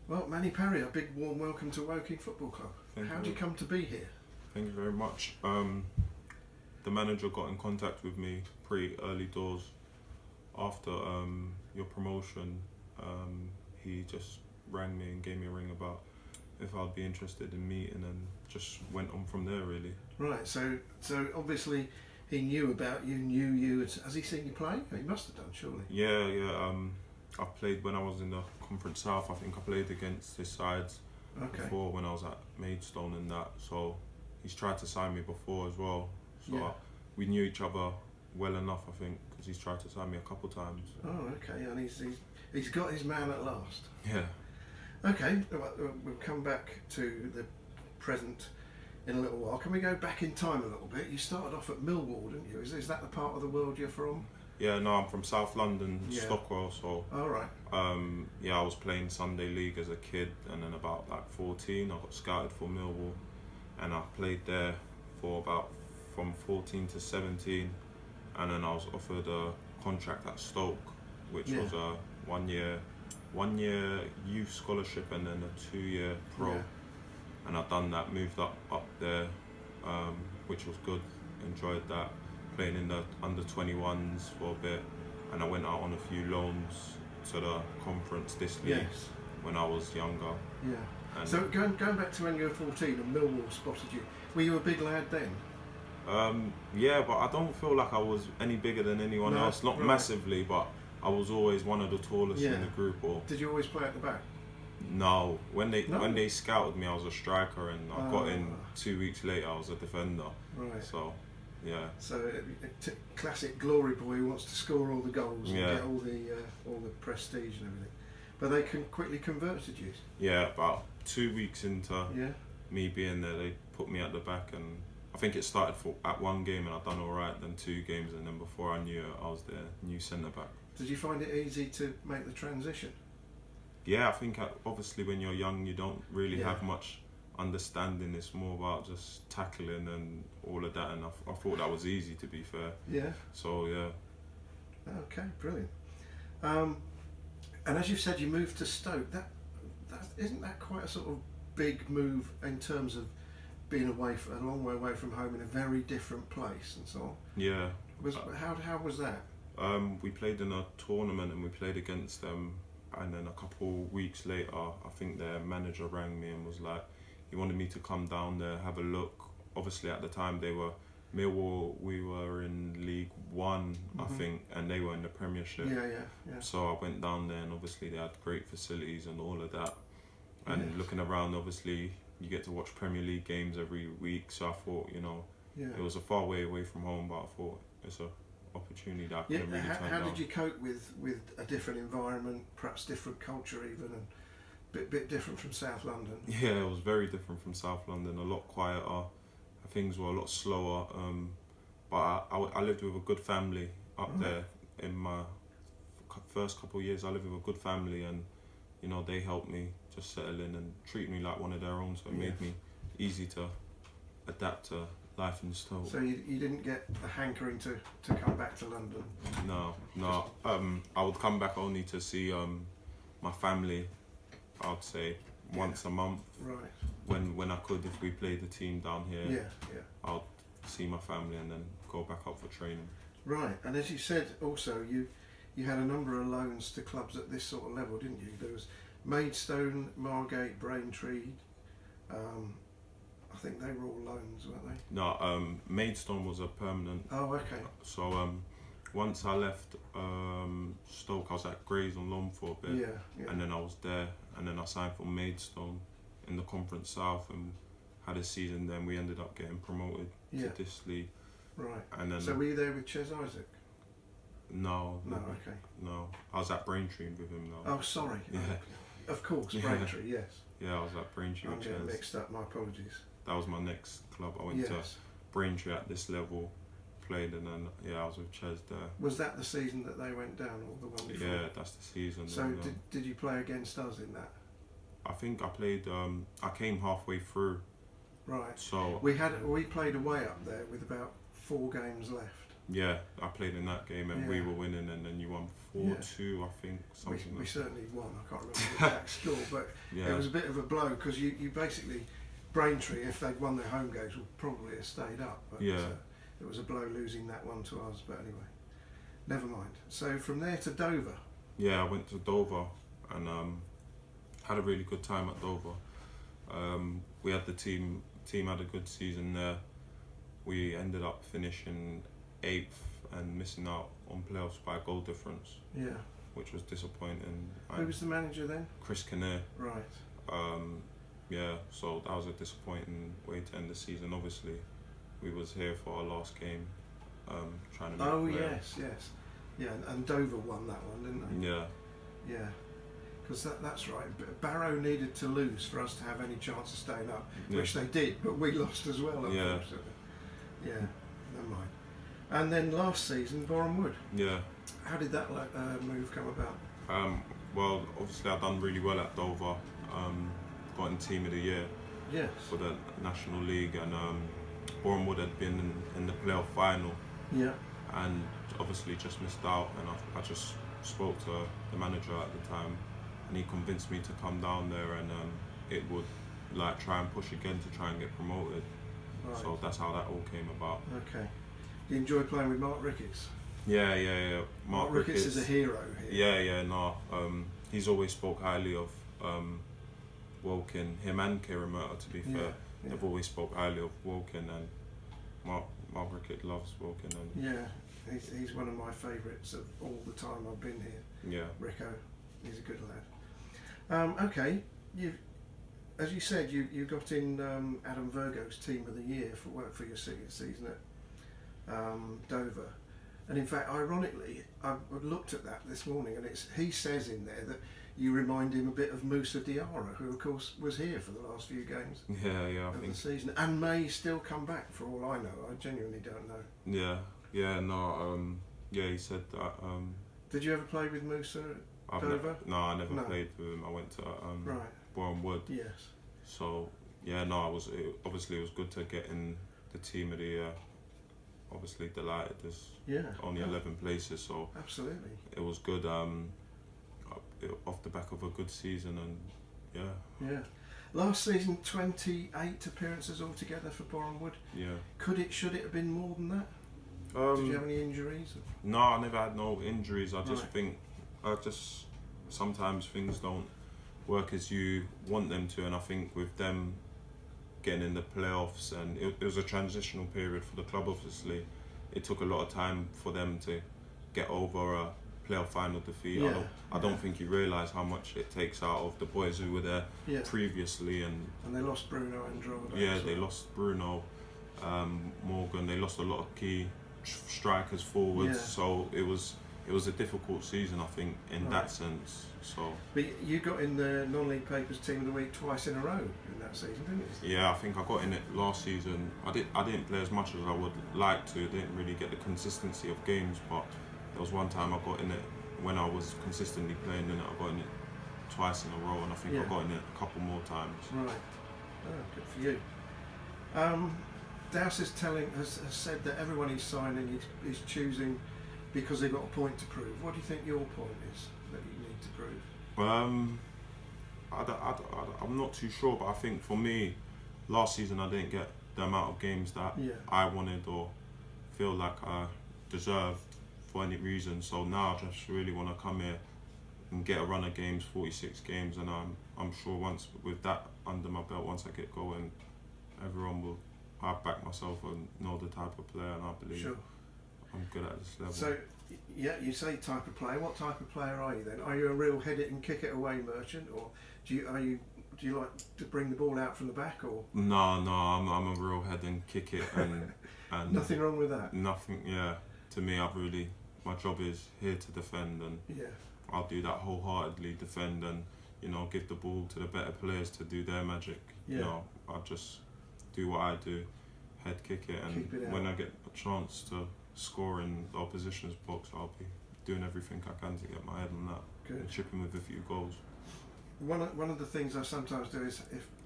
Well, Manny Parry, a big warm welcome to Woking Football Club. How did you come to be here? Thank you very much. The manager got in contact with me pretty early doors after your promotion. He just rang me and gave me a ring about if I'd be interested in meeting, and just went on from there really. Right, so obviously he knew about you, knew you. Has he seen you play? He must have done, surely. Yeah. I played when I was in the Conference South. I think I played against his sides before when I was at Maidstone and that. So he's tried to sign me before as well. So we knew each other well enough, I think, because he's tried to sign me a couple times. Oh, okay, and he's got his man at last. Yeah. Okay, we'll come back to the present in a little while. Can we go back in time a little bit? You started off at Millwall, didn't you? Is that the part of the world you're from? Yeah, no, I'm from South London, Stockwell, so... All right. I was playing Sunday League as a kid, and then about 14, I got scouted for Millwall, and I played there for from 14 to 17, and then I was offered a contract at Stoke, which was a one year youth scholarship and then a 2-year pro, and I've done that, moved up there, which was good, enjoyed that. Playing in the under 21s for a bit, and I went out on a few loans to the conference this league when I was younger. Yeah. And so going back to when you were 14 and Millwall spotted you, were you a big lad then? Yeah, but I don't feel like I was any bigger than anyone else. Not massively, but I was always one of the tallest in the group. Or did you always play at the back? No. When they scouted me, I was a striker, and I got in 2 weeks later. I was a defender. Right. So. Yeah. So classic glory boy who wants to score all the goals and get all the prestige and everything. But they quickly converted you. Yeah, about 2 weeks into me being there, they put me at the back, and I think it started at one game and I'd done all right. Then 2 games, and then before I knew it, I was their new centre back. Did you find it easy to make the transition? Yeah, I think obviously when you're young, you don't really have much understanding. It's more about just tackling and all of that, and I thought that was easy, to be fair. Yeah. So Okay, brilliant. And as you've said, you moved to Stoke. That isn't that quite a sort of big move in terms of being a long way away from home in a very different place and so on. Yeah. How was that? We played in a tournament and we played against them, and then a couple weeks later, I think their manager rang me and was like, he wanted me to come down there, have a look. Obviously at the time they were Millwall, we were in League One, I think, and they were in the Premiership. Yeah. So I went down there, and obviously they had great facilities and all of that. And looking around, obviously you get to watch Premier League games every week. So I thought, it was a far way away from home, but I thought it's an opportunity that I couldn't really turn down. How did you cope with a different environment, perhaps different culture even, and bit different from South London? Yeah, it was very different from South London, a lot quieter, things were a lot slower, but I lived with a good family up there. In my first couple of years I lived with a good family, and they helped me just settle in and treat me like one of their own, so it made me easy to adapt to life in Stoke. So you didn't get a hankering to come back to London? No. I would come back only to see my family, I'd say once a month. Right. When I could, if we played the team down here, I'll see my family and then go back up for training. Right, and as you said, also you had a number of loans to clubs at this sort of level, didn't you? There was Maidstone, Margate, Braintree. I think they were all loans, weren't they? No, Maidstone was a permanent. Oh, okay. So once I left Stoke, I was at Grays on loan for a bit, and then I was there, and then I signed for Maidstone in the Conference South and had a season. Then we ended up getting promoted to this league. Right. And then so were you there with Ches Isaac? No. Okay. No, I was at Braintree with him though. Oh, sorry. Yeah. Of course, Braintree. Yes. Yeah, I was at Braintree with Ches. I'm getting mixed up. My apologies. That was my next club. I went to Braintree at this level, played, and then I was with Ches there. Was that the season that they went down, or the one before? Yeah, that's the season. So did you play against us in that? I think I played. I came halfway through. Right. So we played away up there with about 4 games left. Yeah, I played in that game and we Yeah. were winning, and then you won 4-2, I think, something We like certainly won. I can't remember the exact score, but yeah. it was a bit of a blow because you basically, Braintree, if they'd won their home games, would probably have stayed up. But Yeah. it was a blow losing that one to us. But anyway, never mind. So from there to Dover. Yeah, I went to Dover and had a really good time at Dover. We had the team had a good season there. We ended up finishing 8th and missing out on playoffs by a goal difference, Yeah. which was disappointing. Who was the manager then? Chris Kinnear. Right. Yeah, so that was a disappointing way to end the season. Obviously, we was here for our last game, trying to make playoffs. Yes. Yeah, and Dover won that one, didn't they? Yeah. Yeah. Because that's right. Barrow needed to lose for us to have any chance of staying up, which they did, but we lost as well, unfortunately. Yeah, never mind. And then last season, Boreham Wood. Yeah. How did that move come about? Well, obviously I've done really well at Dover. Got in Team of the Year Yes. for the National League, and Boreham Wood had been in the playoff final. Yeah. And obviously just missed out, and I just spoke to the manager at the time, and he convinced me to come down there, and it would like try and push again to try and get promoted. Right. So that's how that all came about. Okay. Do you enjoy playing with Mark Ricketts? Yeah. Mark Ricketts is a hero here. Yeah. He's always spoke highly of Woking, him and Kieran Murtagh, to be fair. Yeah. They've always spoke highly of Woking, and Mark Ricketts loves Woking. And Yeah, he's one of my favourites of all the time I've been here. yeah. Rico, he's a good lad. Okay, as you said, you got in Adam Virgo's Team of the Year for your season at Dover, and in fact, ironically, I looked at that this morning, and he says in there that you remind him a bit of Moussa Diarra, who of course was here for the last few games Yeah, of the season, and may still come back for all I know. I genuinely don't know. Yeah, he said that. Did you ever play with Moussa at Dover? I never played with him. I went to Right. Boreham Wood. Yes. So yeah, obviously it was good to get in the Team of the Year. Obviously delighted. There's only 11 places, so absolutely it was good. Off the back of a good season, and yeah. Last season, 28 appearances altogether for Boreham Wood. Yeah. Should it have been more than that? Did you have any injuries? No, I never had no injuries. I just Right. think, sometimes things don't work as you want them to, and I think with them getting in the playoffs, and it was a transitional period for the club. Obviously, it took a lot of time for them to get over a playoff final defeat. I don't think you realise how much it takes out of the boys who were there previously, and they lost Bruno Andrade. Yeah, they lost Bruno, Morgan. They lost a lot of key strikers forwards. So it was a difficult season, I think, in that sense. So. But you got in the non-league papers Team of the Week twice in a row in that season, didn't you? Yeah, I think I got in it last season. I didn't play as much as I would like to. I didn't really get the consistency of games, but there was one time I got in it when I was consistently playing in it. I got in it twice in a row, and I think I got in it a couple more times. Right. Oh, good for you. Douse has said that everyone he's signing is choosing because they've got a point to prove. What do you think your point is that you need to prove? I'm not too sure, but I think for me, last season I didn't get the amount of games that I wanted or feel like I deserved for any reason. So now I just really want to come here and get a run of games, 46 games, and I'm sure once with that under my belt, once I get going, everyone will. I back myself and know the type of player, and I believe I'm good at this level. So, you say type of player. What type of player are you then? Are you a real head it and kick it away merchant, or do you like to bring the ball out from the back, or? No, I'm a real head and kick it, and nothing wrong with that. Nothing. Yeah, to me, my job is here to defend, and I'll do that wholeheartedly. Defend and give the ball to the better players to do their magic. I'll just do what I do, head kick it, and when I get a chance to score in the opposition's box, I'll be doing everything I can to get my head on that. Good. And chipping with a few goals. One of the things I sometimes do is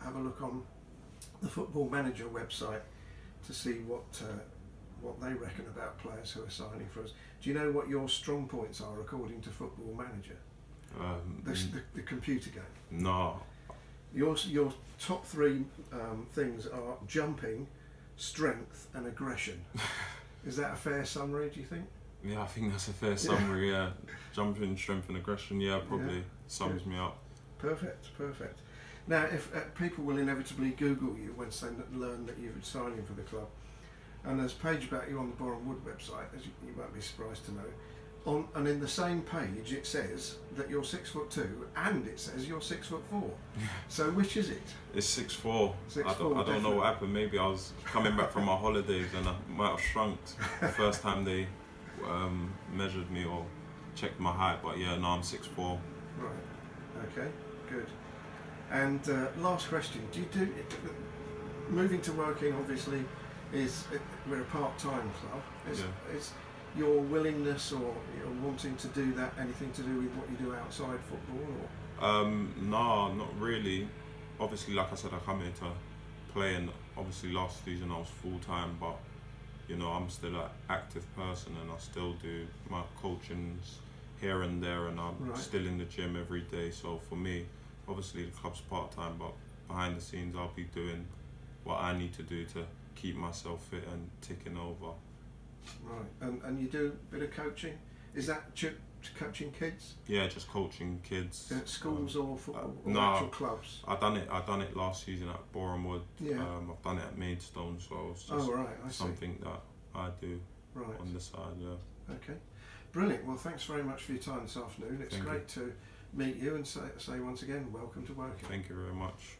have a look on the Football Manager website to see what what they reckon about players who are signing for us. Do you know what your strong points are according to Football Manager? The computer game. No. Your top three things are jumping, strength, and aggression. Is that a fair summary, do you think? Yeah, I think that's a fair summary. Yeah, jumping, strength, and aggression. Yeah, probably sums me up. Perfect. Now, if people will inevitably Google you once they learn that you're signing for the club, and there's a page about you on the Boreham Wood website, as you won't be surprised to know. And in the same page, it says that you're 6'2", and it says you're 6'4". So which is it? It's 6'4". 6'4", I don't know what happened. Maybe I was coming back from my holidays and I might have shrunk the first time they measured me or checked my height. But yeah, no, I'm 6'4". Right. Okay. Good. And last question: moving to working? Obviously, we're a part-time club. Is your willingness or your wanting to do that anything to do with what you do outside football? Or? No, not really. Obviously, like I said, I come here to play, and obviously last season I was full-time, but you know, I'm still an active person and I still do my coachings here and there, and I'm still in the gym every day. So for me, obviously the club's part-time, but behind the scenes I'll be doing what I need to do to keep myself fit and ticking over. Right, and you do a bit of coaching? Is that coaching kids? Yeah, just coaching kids. At schools or football or no, actual clubs? I done it last season at Boreham Wood. Yeah. I've done it at Maidstone, so it's just something that I do on the side. Yeah. Okay, brilliant. Well, thanks very much for your time this afternoon. It's great to meet you and say once again, welcome to working. Thank you very much.